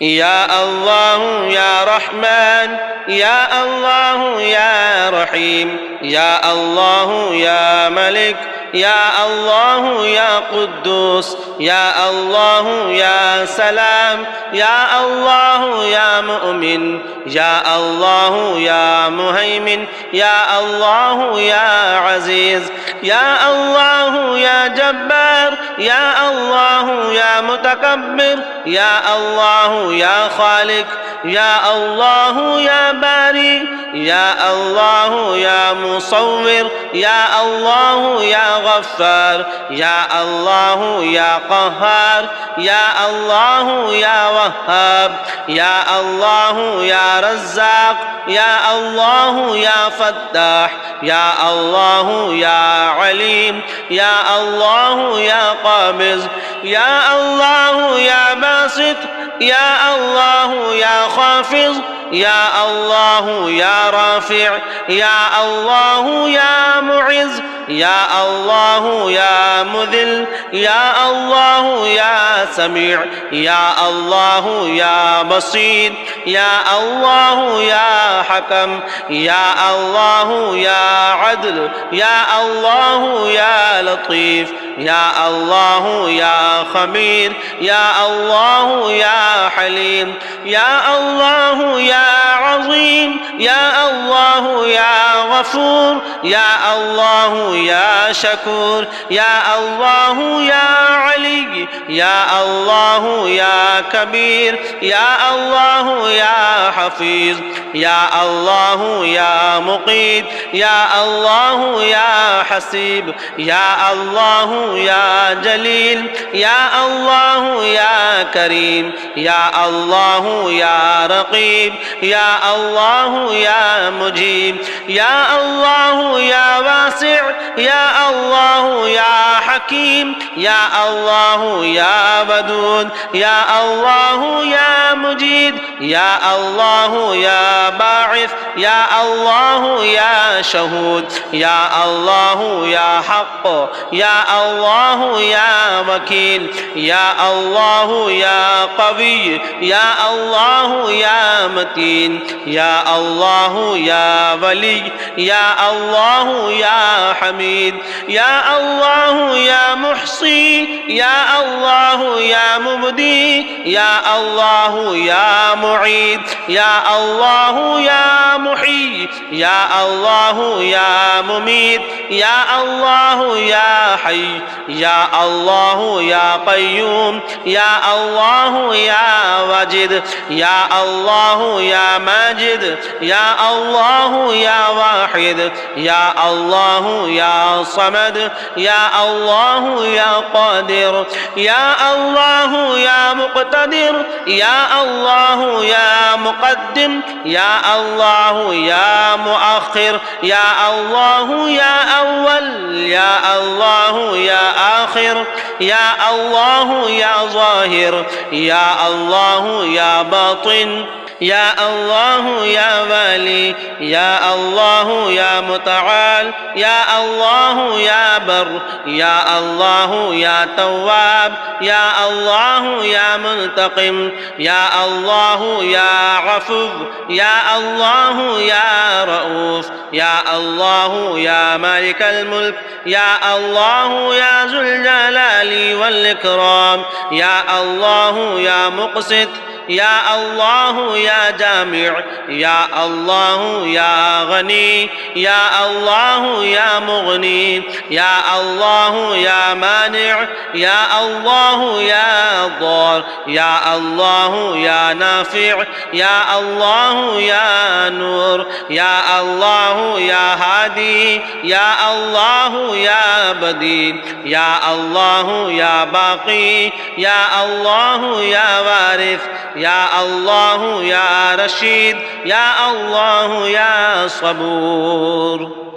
يا الله يا رحمن، يا الله يا رحيم، يا الله يا ملك، يا الله يا قدوس، يا الله يا سلام، يا الله يا مؤمن، يا الله يا مهيمن، يا الله يا عزيز، يا الله يا جبار، يا الله يا متكبر، يا الله يا خالق، يا الله يا باري، يا الله يا مصور، يا الله يا غفار، يا الله يا قهار، يا الله يا وهاب، يا الله يا رزاق، يا الله يا فتاح، يا الله يا عليم، يا الله يا قابض، يا الله يا باسط، يا الله يا خافض، يا الله يا رافع، يا الله يا معز، يا الله يا مذل، يا الله يا سميع، يا الله يا بصير، يا الله يا حكم، يا الله يا عدل، يا الله يا لطيف، يا الله يا خبير، يا الله يا حليم، يا الله يا عظيم، يا الله يا غفور، يا الله يا شكور، يا الله يا علي، يا الله يا كبير، يا الله يا حفيظ، يا الله يا مقيت، يا الله يا حسيب، يا الله يا جليل، يا الله يا كريم، يا الله يا رقيب، يا الله يا مجيب، يا الله يا واسع، يا الله يا حكيم، يا الله يا ودود، يا الله يا مجيد، يا الله يا باعث، يا الله يا شهود، يا الله يا حق، يا الله يا وكيل، يا الله يا قوي، يا الله يا متين، يا الله يا ولي، يا الله يا حميد، يا الله يا محصي، يا الله يا مبدي، يا الله يا معيد، يا الله يا محيي، يا الله يا مميت، يا الله يا حي، يا الله يا قيوم، يا الله يا واجد، يا الله يا ماجد، يا الله يا واحد، يا الله يا صمد، يا الله يا قادر، يا الله يا مقتدر، يا الله يا مقدم، يا الله يا مؤخر، يا الله يا أول، يا الله يا آخر، يا الله يا ظاهر، يا الله يا باطن، يا الله يا والي، يا الله يا متعال، يا الله يا بر، يا الله يا تواب، يا الله يا منتقم، يا الله يا عفو، يا الله يا رؤوف، يا الله يا مالك الملك، يا الله يا ذو الجلال والإكرام، يا الله يا مقسط، يا الله يا جامع، يا الله يا غني، يا الله يا مغني، يا الله يا مانع، يا الله يا ضار، يا الله يا نافع، يا الله يا نور، يا الله يا هادي، يا الله يا بديع، يا الله يا باقي، يا الله يا وارث، يا الله يا رشيد، يا الله يا صبور،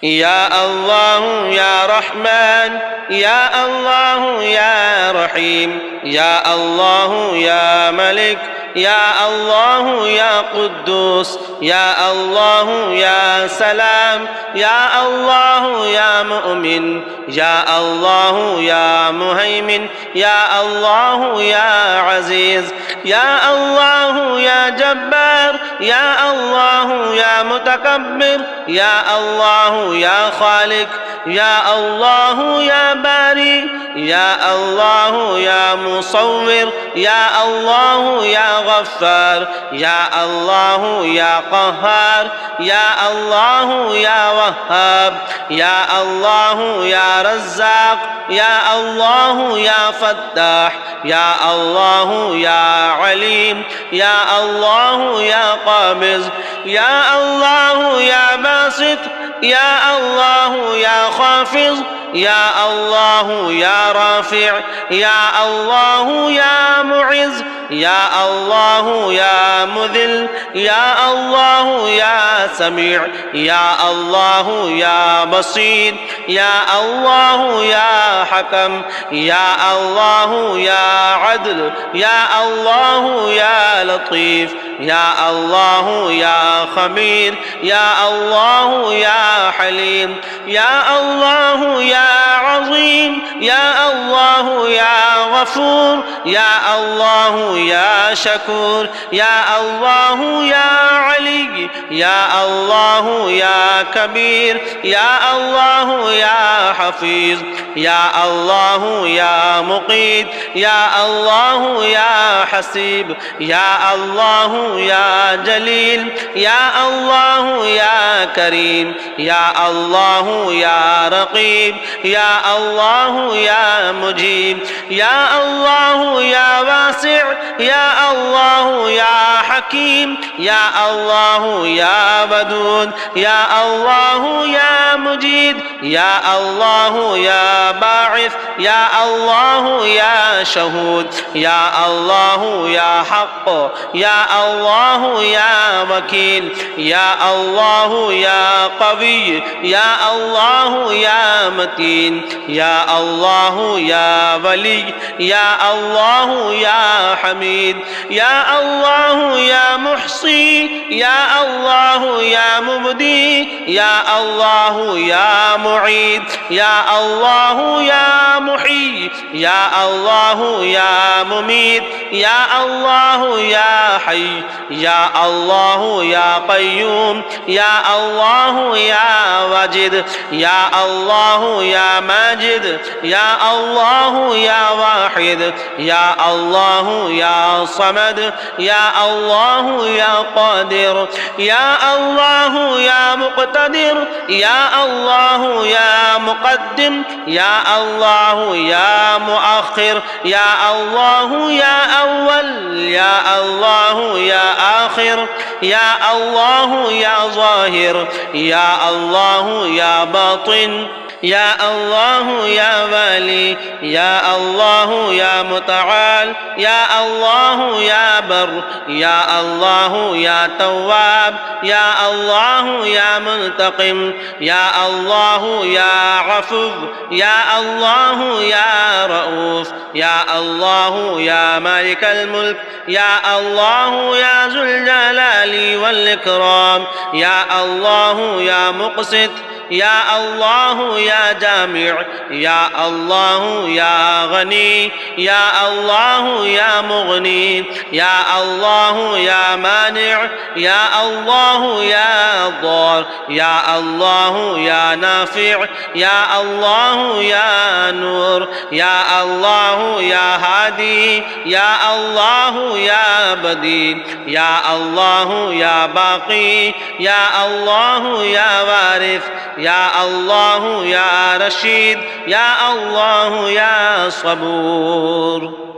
يا الله يا رحمن، يا الله يا رحيم، يا الله يا ملك، يا الله يا قدوس يا الله يا سلام يا الله يا مؤمن يا الله يا مهيمن يا الله يا عزيز يا الله يا جبار يا الله يا متكبر يا الله يا خالق يا الله يا باري يا الله يا مصور يا الله يا غفار يا الله يا قهار يا الله يا وهاب يا الله يا رزاق يا الله يا فتاح يا الله يا عليم يا الله يا قابض يا الله يا باسط يا الله يا خافض يا الله يا رافع يا الله يا معز يا الله يا مذل يا الله يا سميع يا الله يا بصير يا الله يا حكم يا الله يا عدل يا الله يا لطيف يا الله يا خبير يا الله يا حليم يا الله يا عظيم يا الله يا غفور يا الله يا شكور يا الله يا علي يا الله يا كبير يا الله يا حفيظ يا الله يا مقيت يا الله يا حسيب يا الله يا جليل يا الله يا كريم يا الله يا رقيب يا الله يا مجيب يا الله يا واسع يا الله يا حكيم يا الله يا ودود يا الله يا مجيد يا الله يا باعث يا الله يا شهود يا الله يا حق يا الله يا وكيل يا الله يا قوي يا الله يا متين يا الله يا ولي يا الله يا حميد يا الله يا محصي يا الله يا مبدي يا الله يا معيد يا الله يا محيي يا الله يا مميت يا الله يا حي يا الله يا قيوم يا الله يا واجد يا الله يا ماجد يا الله يا واحد يا الله يا صمد يا الله يا قادر يا الله يا مقتدر يا الله يا مقدم يا الله يا مؤخر يا الله يا أول يا الله يا آخر يا الله يا ظاهر يا الله يا باطن يا الله يا والي يا الله يا متعال يا الله يا بر يا الله يا تواب يا الله يا منتقم يا الله يا عفو يا الله يا رؤوف يا الله يا مالك الملك يا الله يا ذو الجلال والإكرام يا الله يا مقسط يا الله يا جامع يا الله يا غني يا الله يا مغني يا الله يا مانع يا الله يا ضار يا الله يا نافع يا الله يا نور يا الله يا هادي يا الله يا بديع يا الله يا باقي يا الله يا وارث يا الله يا رشيد يا الله يا صبور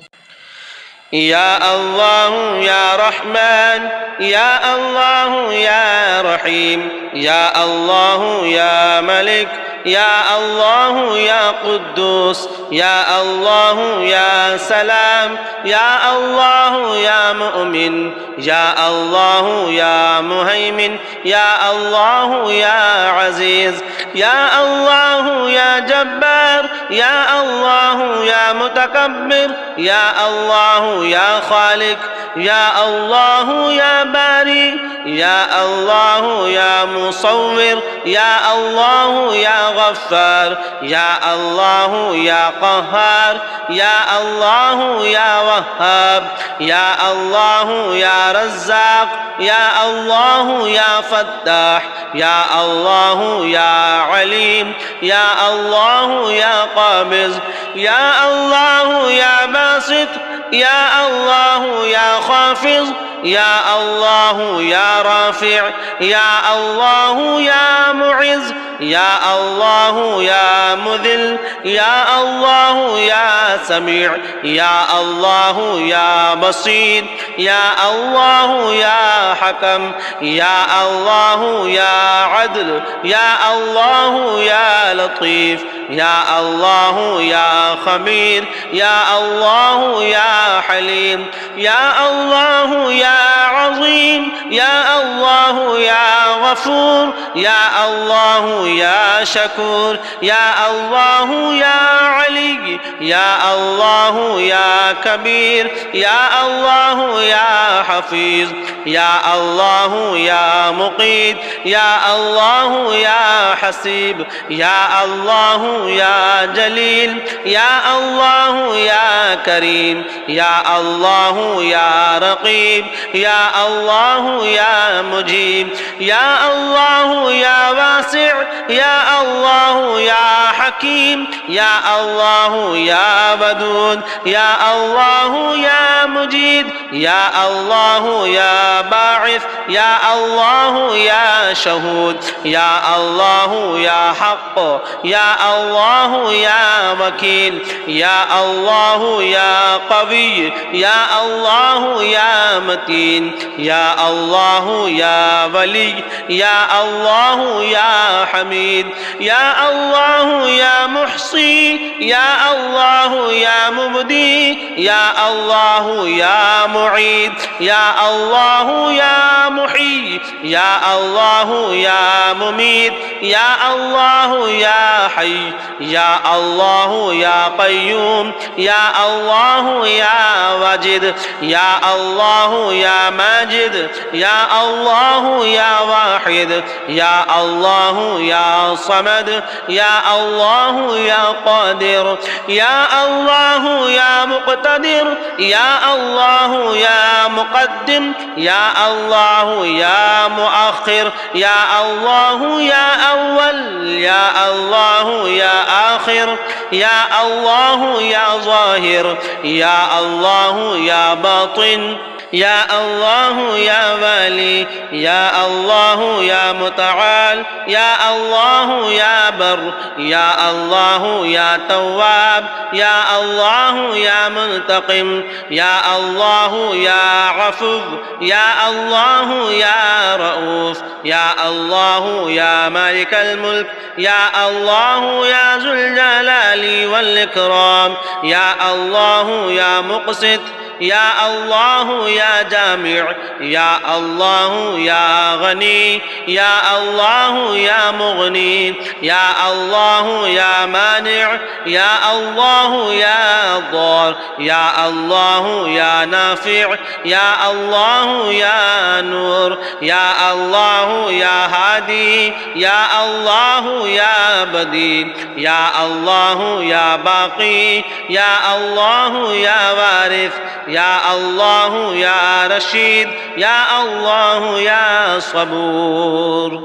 يا الله يا رحمن يا الله يا رحيم يا الله يا ملك يا الله يا قدوس يا الله يا سلام يا الله يا مؤمن يا الله يا مهيمن يا الله يا عزيز يا الله يا جبار يا الله يا متكبر يا الله يا خالق يا الله يا باري يا الله يا مصور يا الله يا غفار يا الله يا قهار يا الله يا وهاب يا الله يا رزاق يا الله يا فتاح يا الله يا عليم يا الله يا قابض يا الله يا باسط يا الله يا خافض يا الله يا رافع يا الله يا معز يا الله يا مذل يا الله يا سميع يا الله يا بصير يا الله يا حكم يا الله يا عدل يا الله يا لطيف يا الله يا خبير يا الله يا حليم يا الله يا عظيم يا الله يا غفور يا الله يا شكور يا الله يا علي يا الله يا كبير يا الله يا حفيظ يا الله يا مقيت يا الله يا حسيب يا الله يا جليل يا الله يا كريم يا الله يا رقيب يا الله يا مجيب يا الله يا واسع يا الله يا حكيم يا الله يا ودود يا الله يا مجيد يا الله يا باعث يا الله يا شهود يا الله يا حق يا الله يا وكيل يا الله يا قوي يا الله يا متين يا الله يا ولي يا الله يا حميد يا الله يا محصي يا الله يا مبدي يا الله يا معيد يا الله يا محيي يا الله يا مميت يا الله يا حي يا الله يا قيوم يا الله يا واجد يا الله يا ماجد يا الله يا واحد يا الله يا صمد يا الله يا قادر يا الله يا مقتدر يا الله يا مقدم يا الله يا مؤخر يا الله يا أول يا الله يا آخر يا الله يا ظاهر يا الله يا باطن يا الله يا والي يا الله يا متعال يا الله يا بر يا الله يا تواب يا الله يا منتقم يا الله يا عفو يا الله يا رؤوف يا الله يا مالك الملك يا الله يا ذو الجلال والإكرام يا الله يا مقسط يا الله يا جامع يا الله يا غني يا الله يا مغني يا الله يا مانع يا الله يا ضار يا الله يا نافع يا الله يا نور يا الله يا هادي يا الله يا بديع يا الله يا باقي يا الله يا وارث يا الله يا رشيد يا الله يا صبور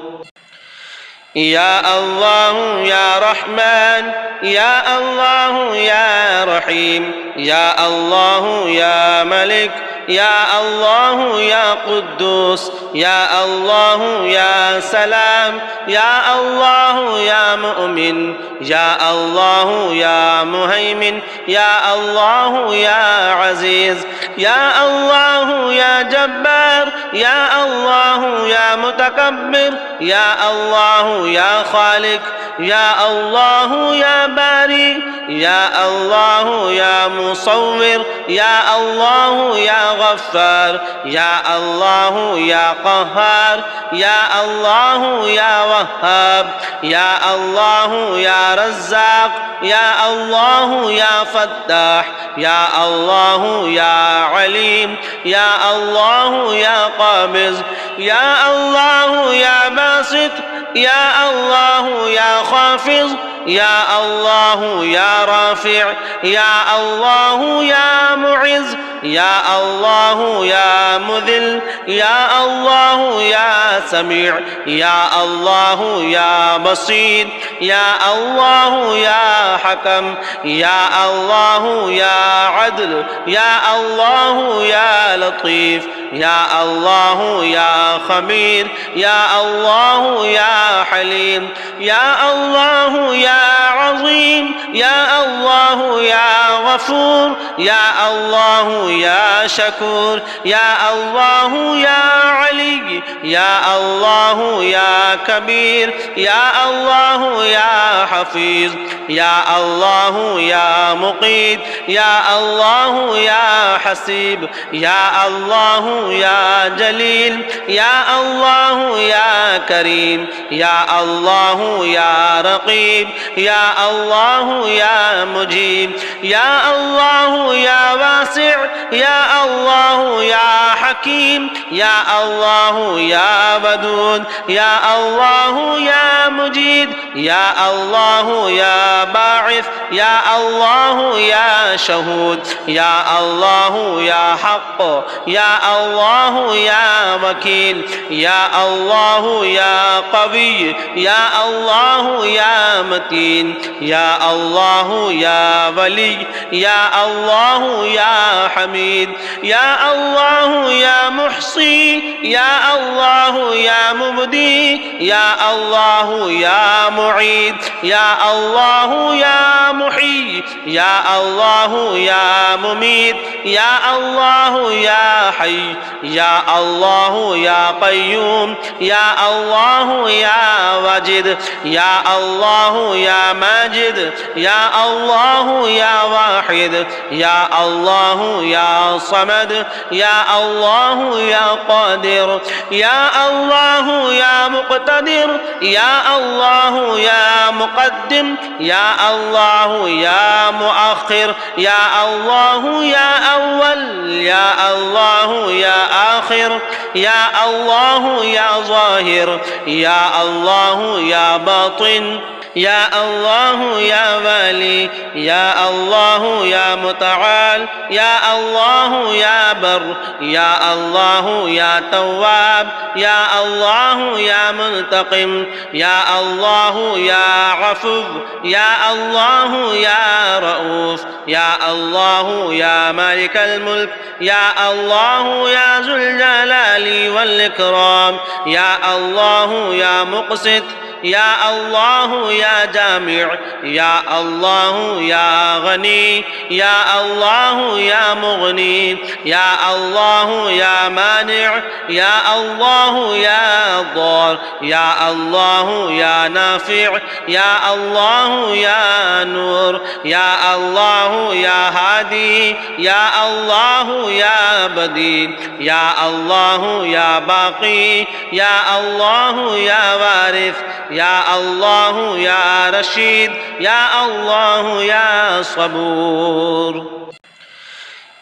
يا الله يا رحمن يا الله يا رحيم يا الله يا ملك يا الله يا قدوس يا الله يا سلام يا الله يا مؤمن يا الله يا مهيمن يا الله يا عزيز يا الله يا جبار يا الله يا متكبر يا الله يا خالق يا الله يا باري يا الله يا مصور يا الله يا غفار يا الله يا قهار يا الله يا وهاب يا الله يا رزاق يا الله يا فتاح يا الله يا عليم يا الله يا قابض يا الله يا باسط يا الله يا خافض يا الله يا رافع يا الله يا معز يا الله يا مذل يا الله يا سميع يا الله يا بصير يا الله يا حكم يا الله يا عدل يا الله يا لطيف يا الله يا خبير يا الله يا حليم يا الله يا عظيم يا الله يا غفور يا الله يا شكور يا الله يا علي يا الله يا كبير يا الله يا حفيظ يا الله يا مقيت يا الله يا حسيب يا الله يا جليل يا الله يا كريم يا الله يا رقيب يا الله يا مجيب يا الله يا واسع يا الله يا حكيم يا الله يا ودود يا الله يا مجيد يا الله يا باعث يا الله يا شهود يا الله يا حق يا الله يا وكيل يا الله يا قوي يا الله يا متين يا الله يا ولي يا الله يا حميد يا الله يا محصي يا الله يا مبدي يا الله يا معيد يا الله يا محيي يا الله يا مميت يا الله يا حي يا الله يا قيوم يا الله يا واجد يا الله يا ماجد يا الله يا واحد يا الله يا صمد يا الله يا قادر يا الله يا مقتدر يا الله يا مقدم يا الله يا مؤخر يا الله يا أول يا الله يا آخر يا الله يا ظاهر يا الله يا باطن يا الله يا والي يا الله يا متعال يا الله يا بر يا الله يا تواب يا الله يا منتقم يا الله يا عفو يا الله يا رؤوف يا الله يا مالك الملك يا الله يا ذو الجلال والإكرام يا الله يا مقسط يا الله يا جامع يا الله يا غني يا الله يا مغني يا الله يا مانع يا الله يا ضار يا الله يا نافع يا الله يا نور يا الله يا هادي يا الله يا بديل يا الله يا باقي يا الله يا وارث يا الله يا رشيد يا الله يا صبور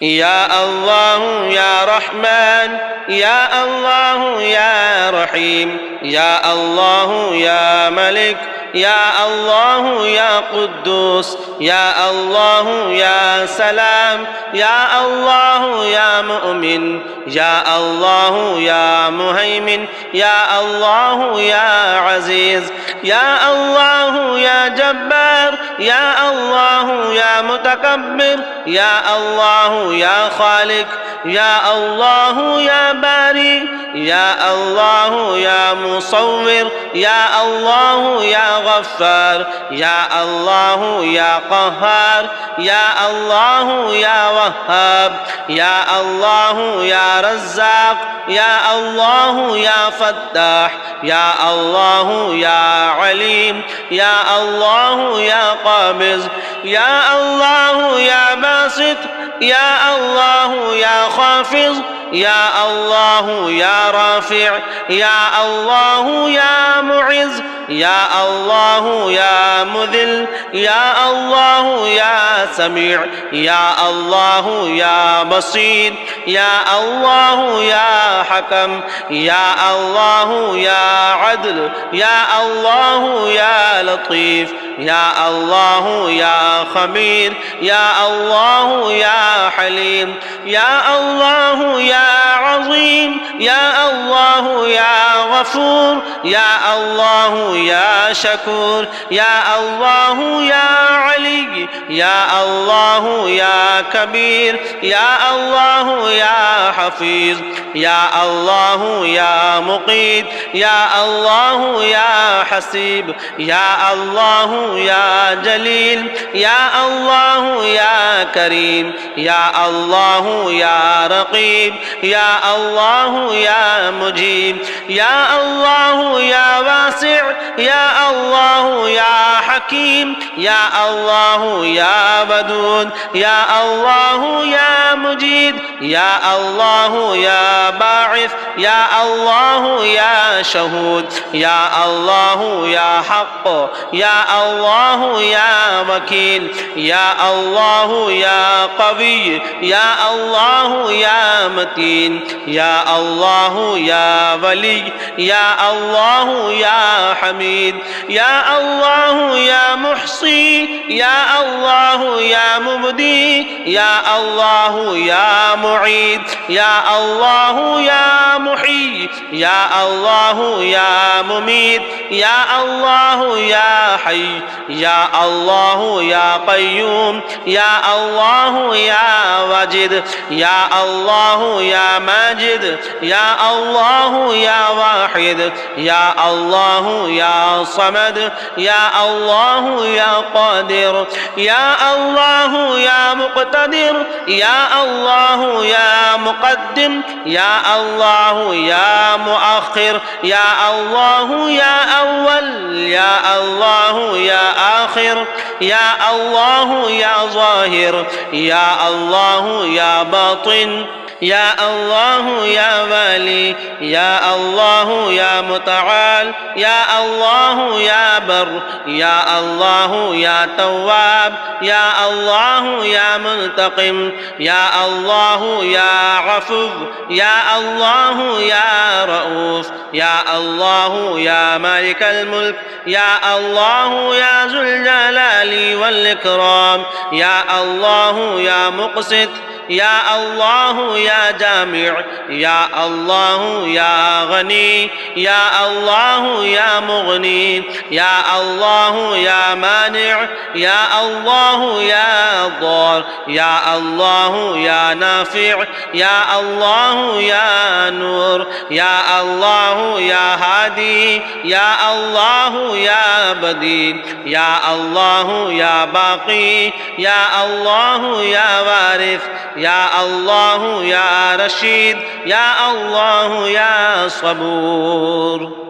يا الله يا رحمن يا الله يا رحيم يا الله يا ملك يا الله يا قدوس يا الله يا سلام يا الله يا مؤمن يا الله يا مهيمن يا الله يا عزيز يا الله يا جبار يا الله يا متكبر يا الله يا خالق يا الله يا باري يا الله يا مصور يا الله يا غفار يا الله يا قهار يا الله يا وهاب يا الله يا رزاق يا الله يا فتاح يا الله يا عليم يا الله يا قابض يا الله يا باسط يا الله يا خافض يا الله يا رافع يا الله يا معز يا الله يا مذل يا الله يا سميع يا الله يا بصير يا الله يا حكم يا الله يا عدل يا الله يا لطيف يا الله يا خبير يا الله يا حليم يا الله يا عظيم يا الله يا غفور يا الله يا شكور يا الله يا علي يا الله يا كبير يا الله يا حفيظ يا الله يا مقيت يا الله يا حسيب يا الله يا جليل يا الله يا كريم يا الله يا رقيب يا الله يا مجيب يا الله يا واسع يا الله يا حكيم يا الله يا ودود يا الله يا مجيد يا الله يا باعث يا الله يا شهود يا الله يا حق يا الله يا وكيل يا الله يا قوي يا الله يا متين يا الله يا ولي يا الله يا حميد يا الله يا محصي يا الله يا مبدي يا الله يا معيد يا الله يا محيي يا الله يا مميت يا الله يا حي يا الله يا قيوم يا الله يا واجد يا الله يا ماجد يا الله يا واحد يا الله يا صمد يا الله يا قادر يا الله يا مقتدر يا الله يا مقدم يا الله يا مؤخر يا الله يا أول يا الله يا آخر يا الله يا ظاهر يا الله يا باطن يا الله يا والي يا الله يا متعال يا الله يا بر يا الله يا تواب يا الله يا منتقم يا الله يا عفو يا الله يا رؤوف يا الله يا مالك الملك يا الله يا ذو الجلال والإكرام يا الله يا مقسط يا الله يا جامع يا الله يا غني يا الله يا مغني يا الله يا مانع يا الله يا ضار يا الله يا نافع يا الله يا نور يا الله يا هادي يا الله يا بديع يا الله يا باقي يا الله يا وارث يا الله يا رشيد يا الله يا صبور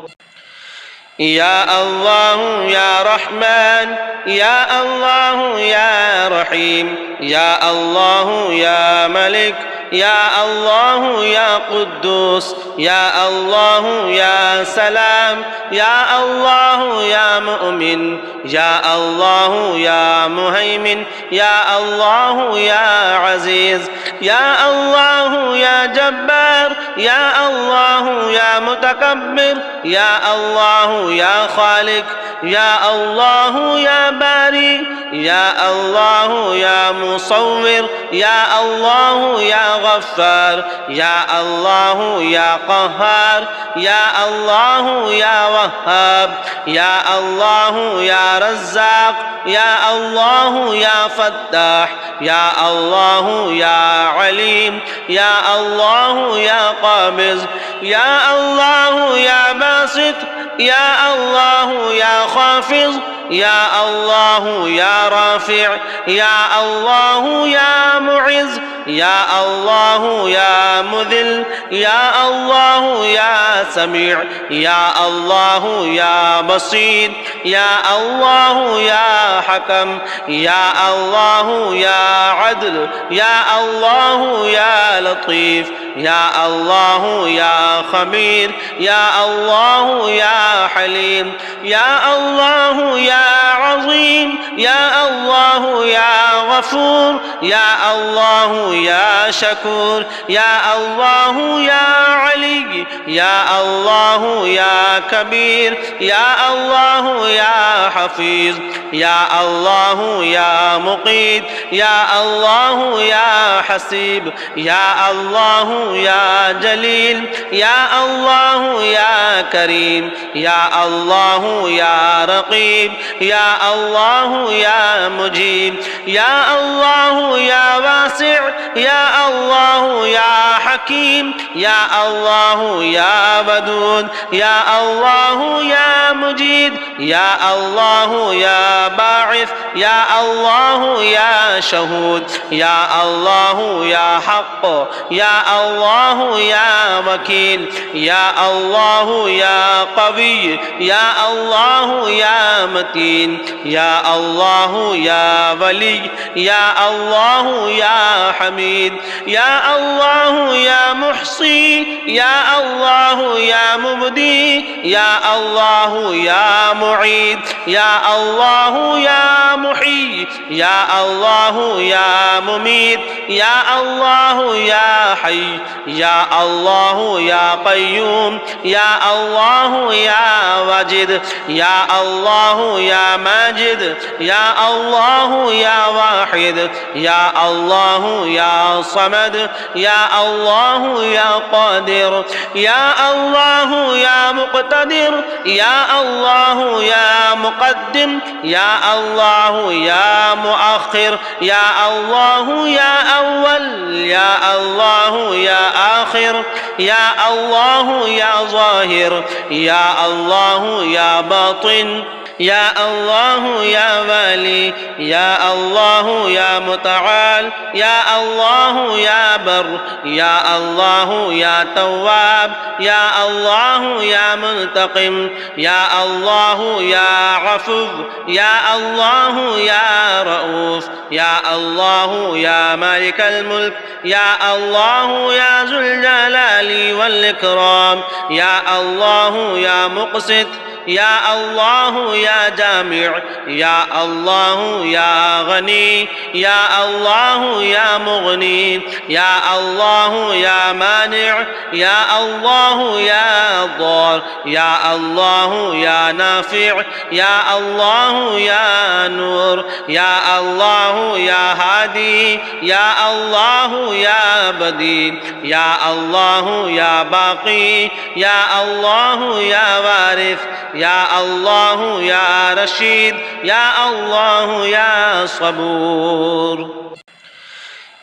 يا الله يا رحمن يا الله يا رحيم يا الله يا ملك يا الله يا قدوس يا الله يا سلام يا الله يا مؤمن يا الله يا مهيمن يا الله يا عزيز يا الله يا جبار يا الله يا متكبر يا الله يا خالق يا الله يا باري يا الله يا مصور يا الله يا غفار يا الله يا قهار يا الله يا وهاب يا الله يا رزاق يا الله يا فتاح يا الله يا عليم يا الله يا قابض يا الله يا باسط يا الله يا خافض يا الله يا رافع يا الله يا معز يا الله يا مذل يا الله يا سميع يا الله يا بصير يا الله يا حكم يا الله يا عدل يا الله يا لطيف يا الله يا خبير يا الله يا حليم يا الله يا عظيم يا الله يا غفور يا الله يا شكور يا الله يا علي يا الله يا كبير يا الله يا حفيظ يا الله يا مقيت يا الله يا حسيب يا الله يا جليل يا الله يا كريم يا الله يا رقيب يا الله يا مجيب يا الله يا واسع يا الله يا حكيم يا الله يا ودود يا الله يا مجيد يا الله يا باعث يا الله يا شهود يا الله يا حق يا الله يا وكيل يا الله يا قوي يا الله يا متين يا الله يا ولي يا الله يا حميد يا الله يا محصي يا الله يا مبدي يا الله يا معيد يا الله يا محيي يا الله يا مميت يا الله يا حي يا الله يا قيوم يا الله يا واجد يا الله يا ماجد يا الله يا واحد يا الله يا صمد يا الله يا قادر يا الله يا مقتدر يا الله يا مقدم يا الله يا مؤخر يا الله يا أول يا الله يا آخر يا الله يا ظاهر يا الله يا باطن يا الله يا والي يا الله يا متعال يا الله يا بر يا الله يا تواب يا الله يا منتقم يا الله يا عفو يا الله يا رؤوف يا الله يا مالك الملك يا الله يا ذو الجلال والإكرام يا الله يا مقسط يا الله يا جامع يا الله يا غني يا الله يا مغني يا الله يا مانع يا الله يا ضار يا الله يا نافع يا الله يا نور يا الله يا هادي يا الله يا بديل يا الله يا باقي يا الله يا وارث يا الله يا رشيد يا الله يا صبور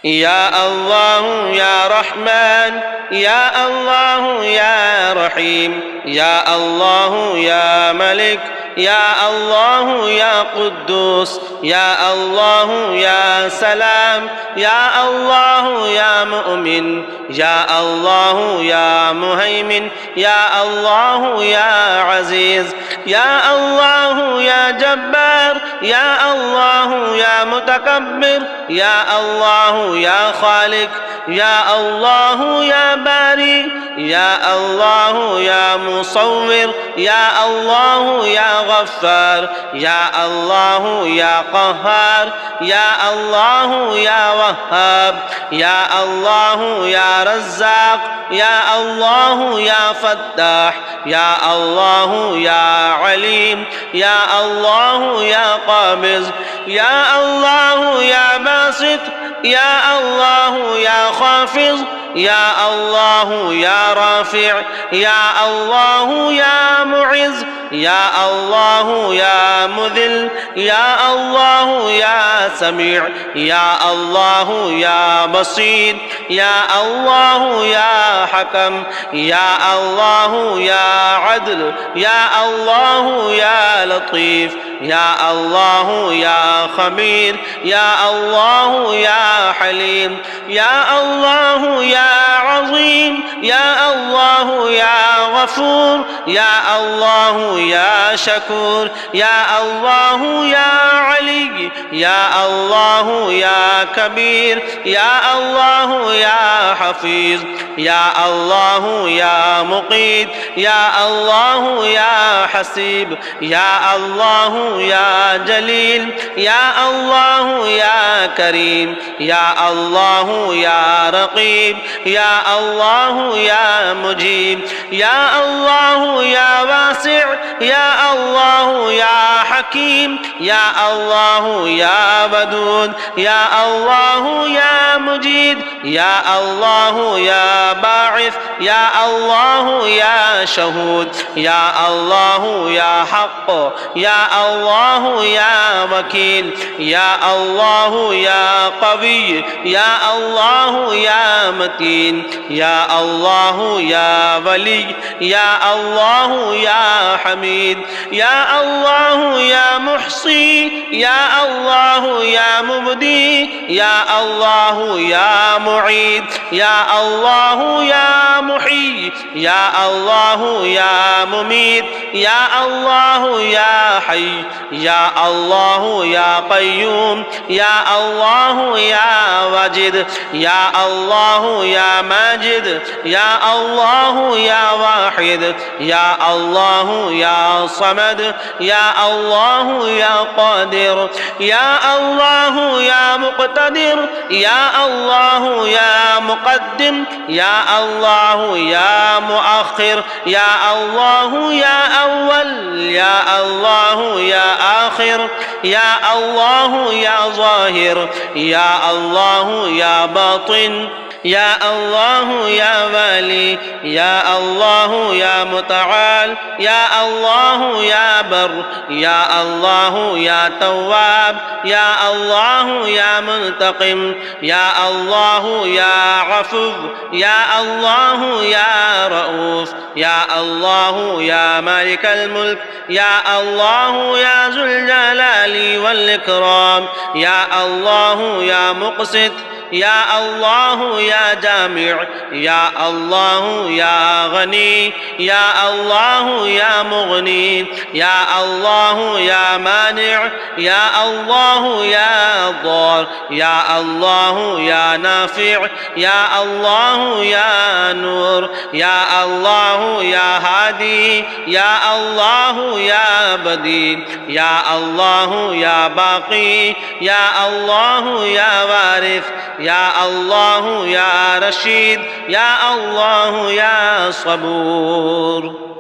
يا الله يا رحمن يا الله يا رحيم يا الله يا ملك يا الله يا قدوس يا الله يا سلام يا الله يا مؤمن يا الله يا مهيمن يا الله يا عزيز يا الله يا جبار يا الله يا متكبر يا الله يا خالق يا الله يا باري يا الله يا مصور يا الله يا غفار يا الله يا قهار يا الله يا وهاب يا الله يا رزاق يا الله يا فتاح يا الله يا عليم يا الله يا قابض يا الله يا باسط يا الله يا خافض يا الله يا رافع يا الله يا معز يا الله يا مذل يا الله يا سميع يا الله يا بصير يا الله يا حكم يا الله يا عدل يا الله يا لطيف يا الله يا خبير يا الله يا حليم يا الله يا عظيم يا الله يا غفور يا الله يا شكور يا الله يا علي يا الله يا كبير يا الله يا حفيظ يا الله يا مقيت يا الله يا حسيب يا الله يا جليل يا الله يا كريم يا الله يا رقيب يا الله يا مجيب يا الله يا واسع يا الله يا حكيم يا الله يا ودود يا الله يا مجيد يا الله يا باعث يا الله يا شهود يا الله يا حق يا الله يا وكيل يا الله يا قوي يا الله يا متين يا الله يا ولي يا الله يا حميد يا الله يا محصي يا الله يا مبدي يا الله يا معيد يا الله يا محيي يا الله يا مميت يا الله يا حي يا الله يا قيوم يا الله يا واجد يا الله يا ماجد يا الله يا واحد يا الله يا صمد يا الله يا قادر يا الله يا مقتدر يا الله يا مقدم يا الله يا مؤخر يا الله يا أول يا الله يا آخر يا الله يا ظاهر يا الله يا باطن يا الله يا والي يا الله يا متعال يا الله يا بر يا الله يا تواب يا الله يا منتقم يا الله يا عفو يا الله يا رؤوف يا الله يا مالك الملك يا الله يا ذو الجلال والإكرام يا الله يا مقسط يا الله يا جامع يا الله يا غني يا الله يا مغني يا الله يا مانع يا الله يا ضار يا الله يا نافع يا الله يا نور يا الله يا هادي يا الله يا بديع يا الله يا باقي يا الله يا وارث يا الله يا رشيد يا الله يا صبور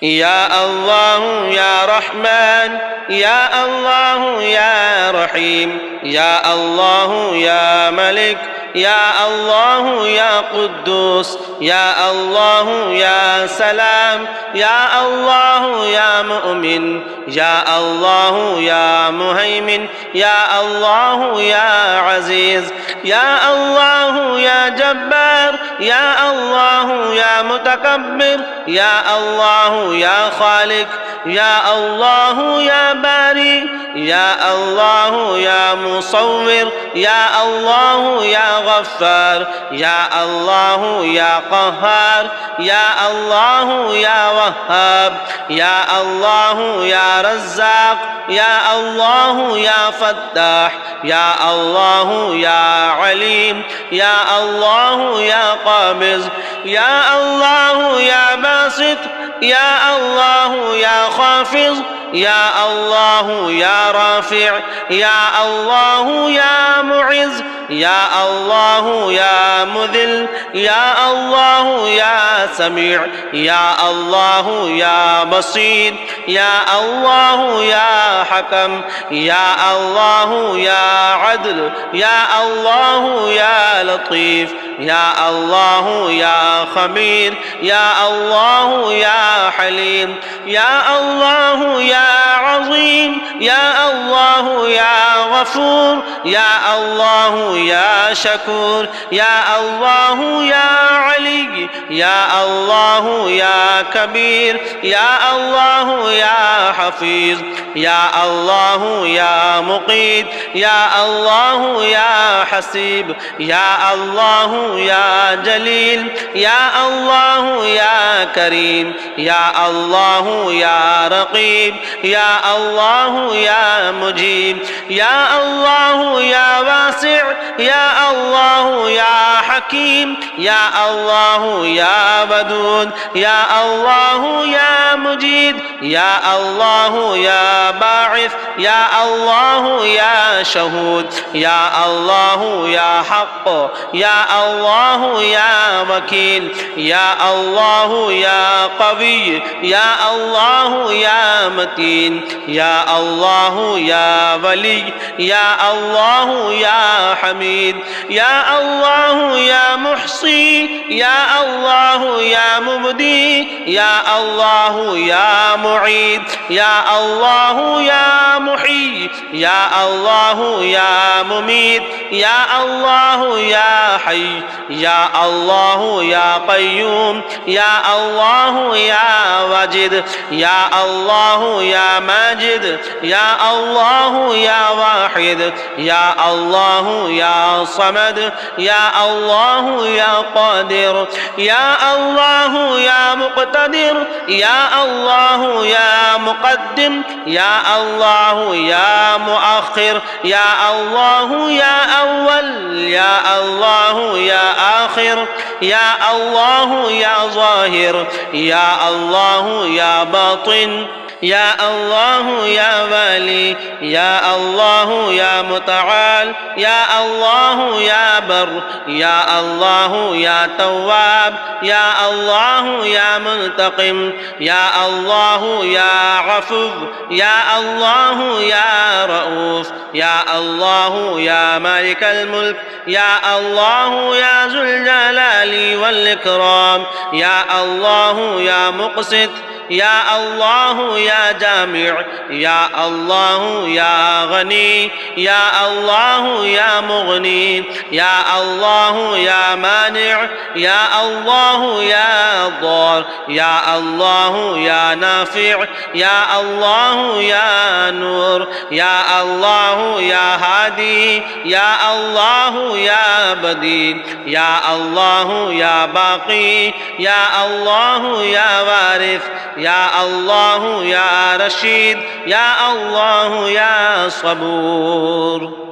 يا الله يا رحمن يا الله يا رحيم يا الله يا ملك يا الله يا قدوس يا الله يا سلام يا الله يا مؤمن يا الله يا مهيمن يا الله يا عزيز يا الله يا جبار يا الله يا متكبر يا الله يا خالق يا الله يا باري يا الله يا مصور يا الله يا غفار يا الله يا قهار يا الله يا وهاب يا الله يا رزاق يا الله يا فتاح يا الله يا عليم يا الله يا قابض يا الله يا باسط يا الله يا خافض يا الله يا رافع يا الله يا معز يا الله يا مذل يا الله يا سميع يا الله يا بصير يا الله يا حكم يا الله يا عدل يا الله يا لطيف يا الله يا خبير يا الله يا حليم يا الله يا عظيم يا الله يا غفور يا الله يا شكور يا الله يا علي يا الله يا كبير يا الله يا حفيظ يا الله يا مقيت يا الله يا حسيب يا الله يا جليل يا الله يا كريم يا الله يا رقيب يا الله يا مجيب يا الله يا واسع يا الله يا حكيم يا الله يا ودود يا الله يا مجيد يا الله يا باعث يا الله يا شهود يا الله يا حق يا الله يا وكيل يا الله يا قوي يا الله يا متين يا الله يا ولي يا الله يا حميد يا الله يا محصي يا الله يا مبدي يا الله يا معيد يا الله يا محيي يا الله يا مميت يا الله يا حي يا الله يا قيوم يا الله يا واجد يا الله يا ماجد يا الله يا واحد يا الله يا صمد يا الله يا قادر يا الله يا مقتدر يا الله يا مقدم يا الله يا مؤخر يا الله يا أول يا الله يا آخر يا الله يا ظاهر يا الله يا باطن يا الله يا والي يا الله يا متعال يا الله يا بر يا الله يا تواب يا الله يا منتقم يا الله يا عفو يا الله يا رؤوف يا الله يا مالك الملك يا الله يا ذو الجلال والإكرام يا الله يا مقسط يا الله يا جامع يا الله يا غني يا الله يا مغني يا الله يا مانع يا الله يا ضار يا الله يا نافع يا الله يا نور يا الله يا هادي يا الله يا بديل يا الله يا باقي يا الله يا وارث يا الله يا رشيد يا الله يا صبور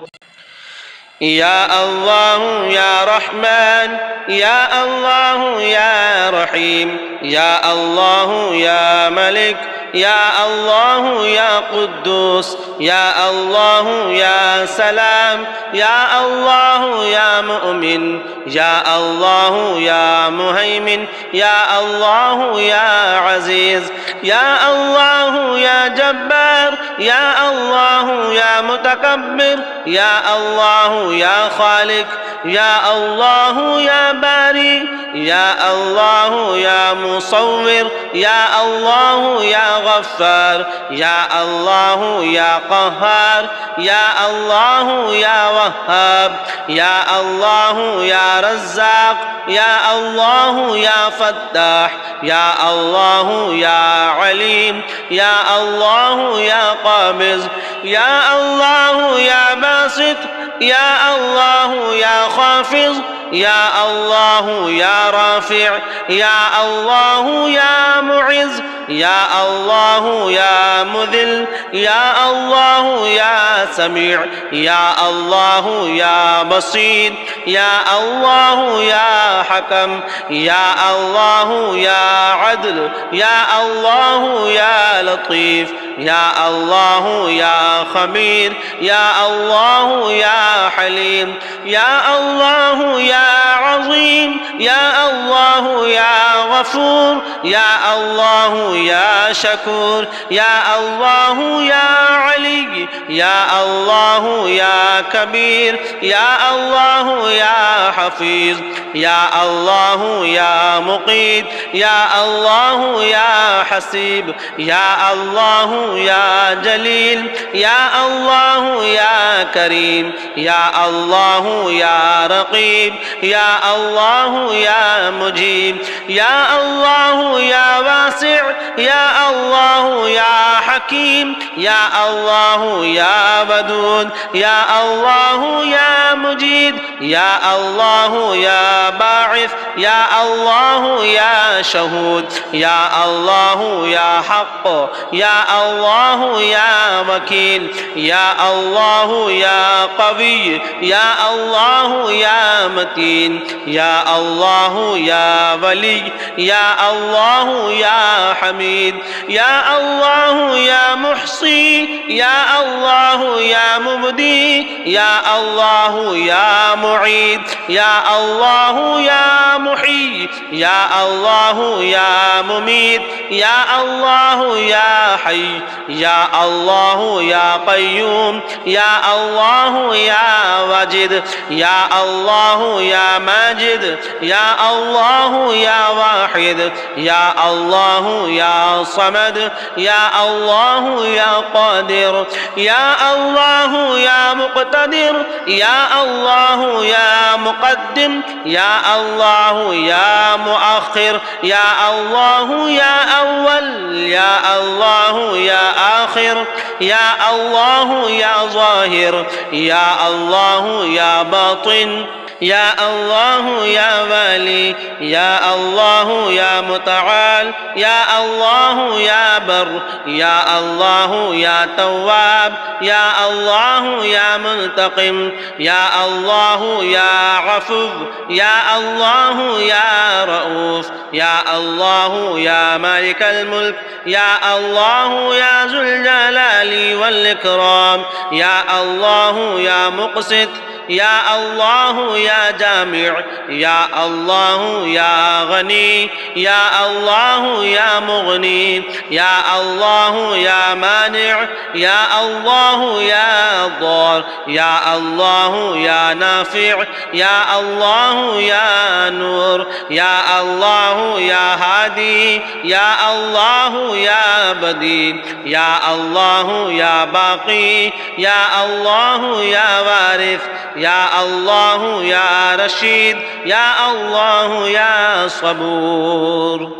يا الله يا رحمن يا الله يا رحيم يا الله يا ملك يا الله يا قدوس يا الله يا سلام يا الله يا مؤمن يا الله يا مهيمن يا الله يا عزيز يا الله يا جبار يا الله يا متكبر يا الله يا خالق يا الله يا باري يا الله يا مصور يا الله يا غفار يا الله يا قهار يا الله يا وهاب يا الله يا رزاق يا الله يا فتاح يا الله يا عليم يا الله يا قابض يا الله يا باسط يا الله يا خافض يا الله يا رافع يا الله يا معز يا الله يا مذل يا الله يا سميع يا الله يا بصير يا الله يا حكم يا الله يا عدل يا الله يا لطيف يا الله يا خبير يا الله يا حليم يا الله يا عظيم يا الله يا غفور يا الله يا شكور يا الله يا علي يا الله يا كبير يا الله يا حفيظ يا الله يا مقيت يا الله يا حسيب يا الله يا جليل يا الله يا كريم يا الله يا رقيب يا الله يا مجيب يا الله يا واسع يا الله يا حكيم يا الله يا ودود يا الله يا مجيد يا الله يا باعث يا الله يا شهود يا الله يا حق يا الله يا وكيل يا الله يا قوي يا الله يا متين يا الله يا ولي يا الله يا حميد يا الله يا محصي يا الله يا مبدي يا الله يا معيد يا الله يا محيي يا الله يا مميت يا الله يا حي يا الله يا قيوم يا الله يا واجد يا الله يا ماجد يا الله يا واحد يا الله يا صمد يا الله يا قادر يا الله يا مقتدر يا الله يا مقدم يا الله يا مؤخر يا الله يا أول يا الله يا آخر يا الله يا ظاهر يا الله يا باطن يا الله يا والي يا الله يا متعال يا الله يا بر يا الله يا تواب يا الله يا منتقم يا الله يا عفو يا الله يا رؤوف يا الله يا مالك الملك يا الله يا ذو الجلال والإكرام يا الله يا مقسط يا الله يا جامع يا الله يا غني يا الله يا مغني يا الله يا مانع يا الله يا ضار يا الله يا نافع يا الله يا نور يا الله يا هادي يا الله يا بديع يا الله يا باقي يا الله يا وارث يا الله يا رشيد يا الله يا صبور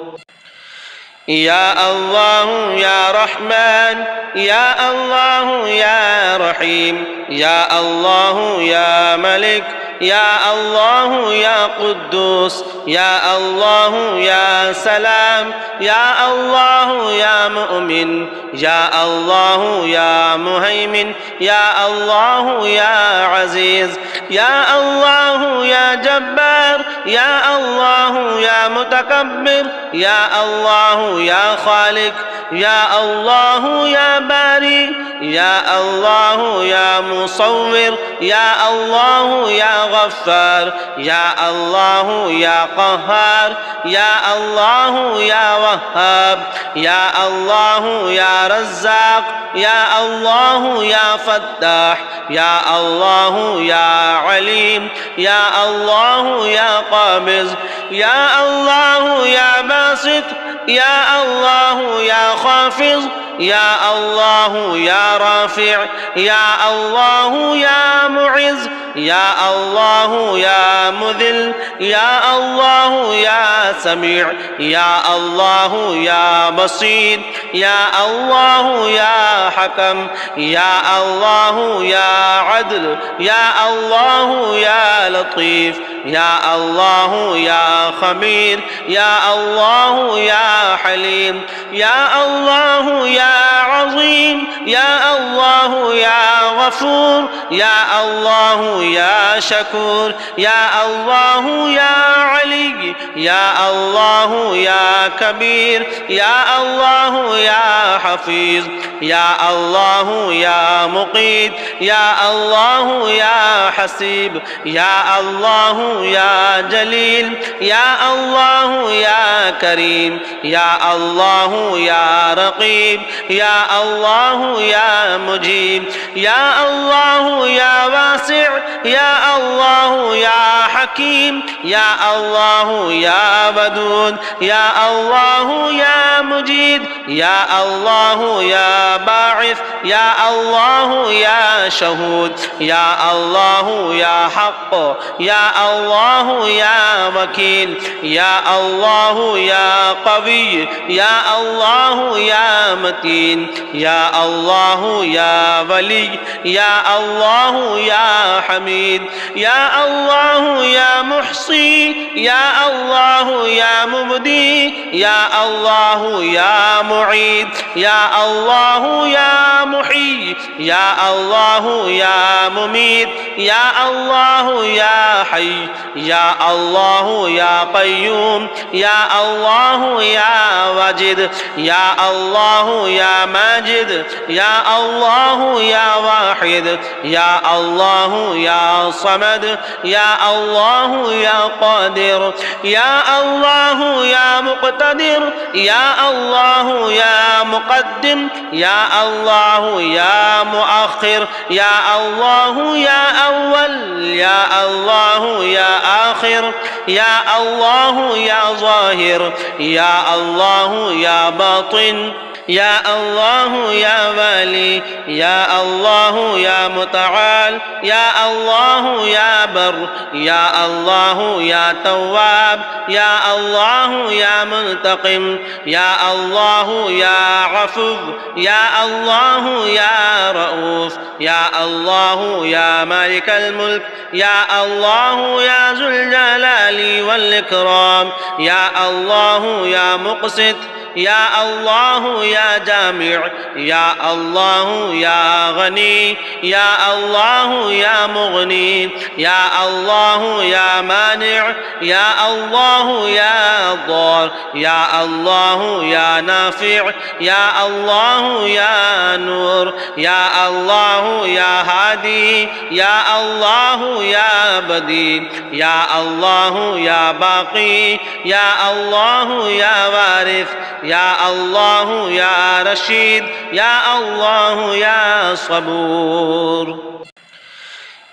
يا الله يا رحمن يا الله يا رحيم يا الله يا ملك يا الله يا قدوس يا الله يا سلام يا الله يا مؤمن يا الله يا مهيمن يا الله يا عزيز يا الله يا جبار يا الله يا متكبر يا الله يا خالق يا الله يا باري يا الله يا مصور يا الله يا غفار يا الله يا قهار يا الله يا وهاب يا الله يا رزاق يا الله يا فتاح يا الله يا عليم يا الله يا قابض يا الله يا باسط يا الله يا خافض يا الله يا رافع يا الله يا معز يا الله يا مذل يا الله يا سميع يا الله يا بصير يا الله يا حكم يا الله يا عدل يا الله يا لطيف يا الله يا خبير يا الله يا حليم يا الله يا عظيم يا الله يا غفور يا الله يا شكور يا الله يا علي يا الله يا كبير يا الله يا حفيظ يا الله يا مقيت يا الله يا حسيب يا الله يا جليل يا الله يا كريم يا الله يا رقيب يا الله يا مجيب يا الله يا واسع يا الله يا حكيم يا الله يا ودود يا الله يا مجيد يا الله يا باعث يا الله يا شهود يا الله يا حق يا الله يا وكيل يا الله يا قوي يا الله يا متين يا الله يا ولي يا الله يا حميد يا الله يا محصي يا الله يا مبدي يا الله يا معيد يا الله يا محيي يا الله يا مميت يا الله يا حي يا الله يا قيوم يا الله يا واجد يا الله يا ماجد يا الله يا واحد يا الله يا صمد يا الله يا قادر يا الله يا مقتدر يا الله يا مقدم يا الله يا مؤخر يا الله يا أول يا الله يا آخر يا الله يا ظاهر يا الله يا باطن يا الله يا والي يا الله يا متعال يا الله يا بر يا الله يا تواب يا الله يا منتقم يا الله يا عفو يا الله يا رؤوف يا الله يا مالك الملك يا الله يا ذو الجلال والإكرام يا الله يا مقسط يا الله يا جامع يا الله يا غني يا الله يا مغني يا الله يا مانع يا الله يا ضار يا الله يا نافع يا الله يا نور يا الله يا هادي يا الله يا بديل يا الله يا باقي يا الله يا وارث يا الله يا رشيد يا الله يا صبور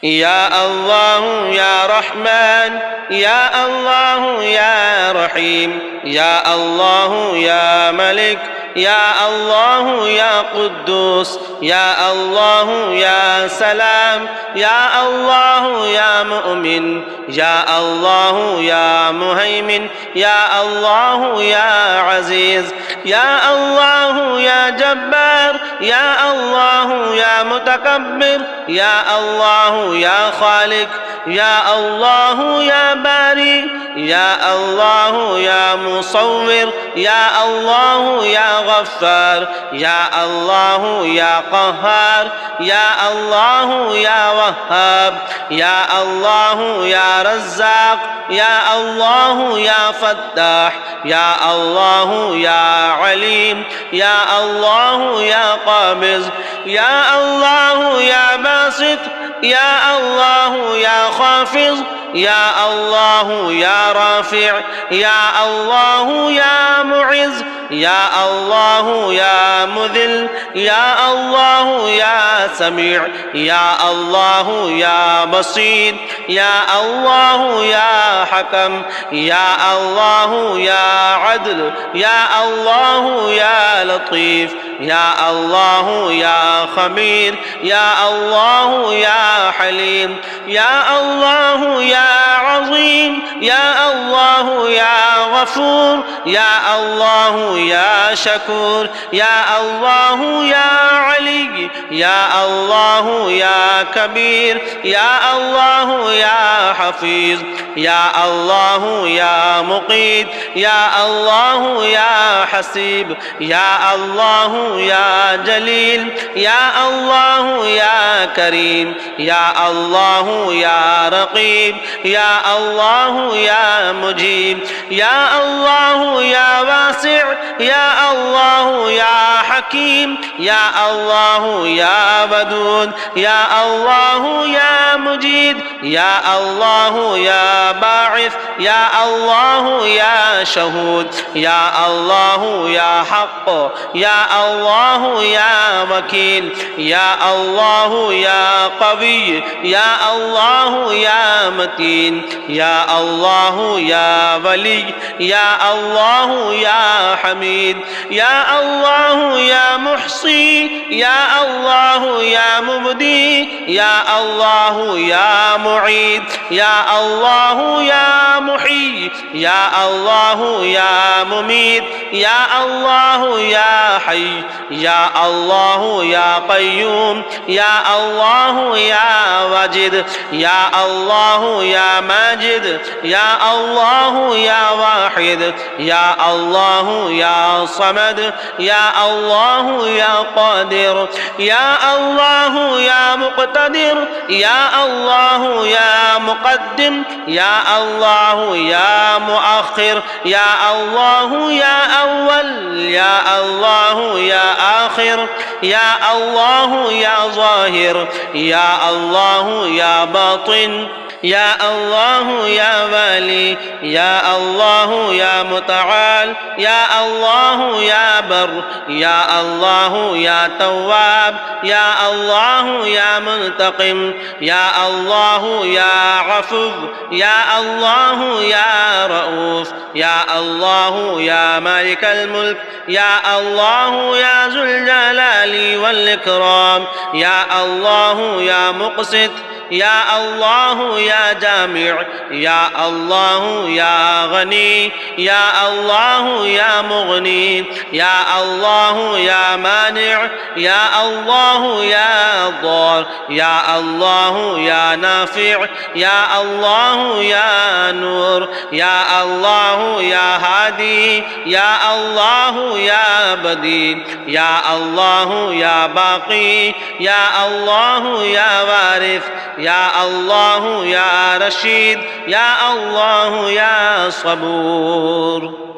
يا الله يا رحمن يا الله يا رحيم يا الله يا ملك يا الله يا قدوس يا الله يا سلام يا الله يا مؤمن يا الله يا مهيمن يا الله يا عزيز يا الله يا جبار يا الله يا متكبر يا الله يا خالق يا الله يا باري يا الله يا مصور يا الله يا غفار يا الله يا قهار يا الله يا وهاب يا الله يا رزاق يا الله يا فتاح يا الله يا عليم يا الله يا قابض يا الله يا باسط يا الله يا خافض يا الله يا رافع يا الله يا معز يا الله يا مذل يا الله يا سميع يا الله يا بصير يا الله يا حكم يا الله يا عدل يا الله يا لطيف يا الله يا خبير يا الله يا حليم يا الله يا عظيم يا الله يا غفور يا الله يا شكور يا الله يا علي يا الله يا كبير يا الله يا حفيظ يا الله يا مقيت يا الله يا حسيب يا الله يا جليل يا الله يا كريم يا الله يا رقيب يا الله يا مجيب يا الله يا واسع يا الله يا حكيم يا الله يا ودود يا الله يا مجيد يا الله يا باعث يا الله يا شهود يا الله يا حق يا الله يا وكيل يا الله يا قوي يا الله يا متين يا الله يا ولي يا الله يا حميد يا الله يا محصي يا الله يا مبدي يا الله يا معيد يا الله يا محيي يا الله يا مميت يا الله يا حي يا الله يا قيوم يا الله يا واجد يا الله يا ماجد يا الله يا واحد يا الله يا صمد يا الله يا قادر يا الله يا مقتدر يا الله يا مقدم يا الله يا مؤخر يا الله يا أول يا الله يا آخر يا الله يا ظاهر يا الله يا باطن يا الله يا والي يا الله يا متعال يا الله يا بر يا الله يا تواب يا الله يا منتقم يا الله يا عفو يا الله يا رؤوف يا الله يا مالك الملك يا الله يا ذو الجلال والإكرام يا الله يا مقسط يا الله يا جامع يا الله يا غني يا الله يا مغني يا الله يا مانع يا الله يا ضار يا الله يا نافع يا الله يا نور يا الله يا هادي يا الله يا بديع يا الله يا باقي يا الله يا وارث يا الله يا رشيد يا الله يا صبور